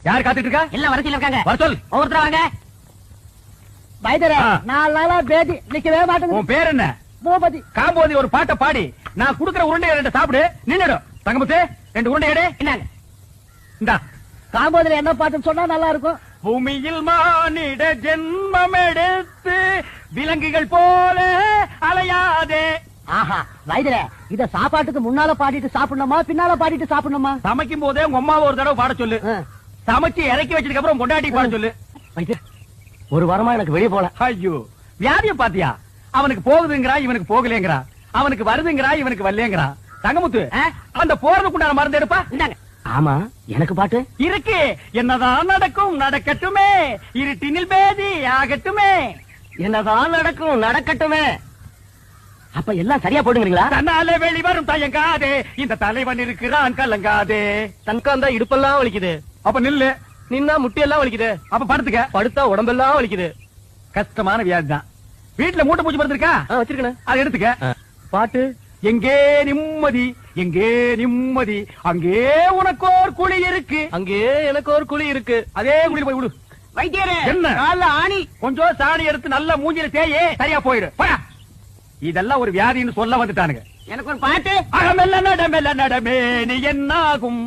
யார் காத்துட்டு இருக்கா? எல்லாம் வரிசையில இருக்காங்க. வர சொல். ஒவ்வொருத்தர வாங்க. வைத்தியரே, 4 நாளா பேதி நிக்கவே மாட்டேங்குது. உன் பேர் என்ன? பூபதி. காம்போதி ஒரு பாட்டை பாடி நான் குடுக்கிற உருண்டை 2 சாப்பிடு. நின்னுடும். தங்கமுத்து 2 உருண்டை எடு. என்னங்க? இந்தா. காம்போதில என்ன பாட்டுன்னு சொன்னா நல்லா இருக்கும். பூமியில் மானிட ஜென்மம் எடுத்து விலங்குகள் போல அலையாதே. ஆஹா, வைத்தியரே, இத சாப்பாட்டுக்கு முன்னால பாடிட்டு சாப்பிடணுமா பின்னால பாடிட்டு சாப்பிடணுமா? சமைக்கும் போதே உங்க அம்மாவை ஒரு தடவை பாட சொல்லு. சமைச்சு இறக்கி வச்சதுக்கு அப்புறம் கொண்டாடி பாட சொல்லு. வைத்தியர், ஒரு வாரமா எனக்கு வெளியே போல. ஐயோ, வியாதிய பாத்தியா? அவனுக்கு போகுதுங்கிறா, இவனுக்கு போகலேங்கிறா. அவனுக்கு வருதுங்கிறா, இவனுக்கு வரலேங்கிறா. தங்கமுத்து, அந்த போறதுக்குண்டான மருந்து எடுப்பா. இந்தாங்க. ஆமா, எனக்கு பாட்டு இருக்கு. என்னதான் நடக்கும் நடக்கட்டுமே, இருட்டினில் பேதி ஆகட்டுமே. என்னதான் நடக்கும் நடக்கட்டுமே. அப்ப எல்லாம் சரியா போடுங்கிறீங்களா? தன்னாலே வெளிவரும் தயங்காதே, இந்த தலைவன் இருக்கிறான் கலங்காதே. தன்காந்தா இடுப்பெல்லாம் வலிக்குது. அப்ப நில்லு. நின்னா முட்டியெல்லாம் வலிக்குது. அப்ப படுத்துக்க. படுத்தா உடம்பெல்லாம் வலிக்குது. கஷ்டமான வியாதி தான். வீட்டுல மூட்டை பூச்சி மருந்து இருக்கா? வச்சிருக்கேன். அதை எடுத்துக்க. பாட்டு எங்கே நிம்மதி, எங்கே நிம்மதி, அங்கே உனக்கோர் குழி இருக்கு. அங்கே எனக்கு ஒரு குழி இருக்கு. அதே குழி போய் விடு. வைத்தியரே, என்ன? கால்ல ஆணி. கொஞ்சம் சாணி எடுத்து நல்ல மூஞ்சில தேயே, சரியா போயிடு. போடா. இதெல்லாம் ஒரு வியாதின்னு சொல்ல வந்துட்டானுங்க. எனக்கு ஒரு பாட்டு. அகமெல்ல நடமெல்ல நடமே நீ என்னாகும்.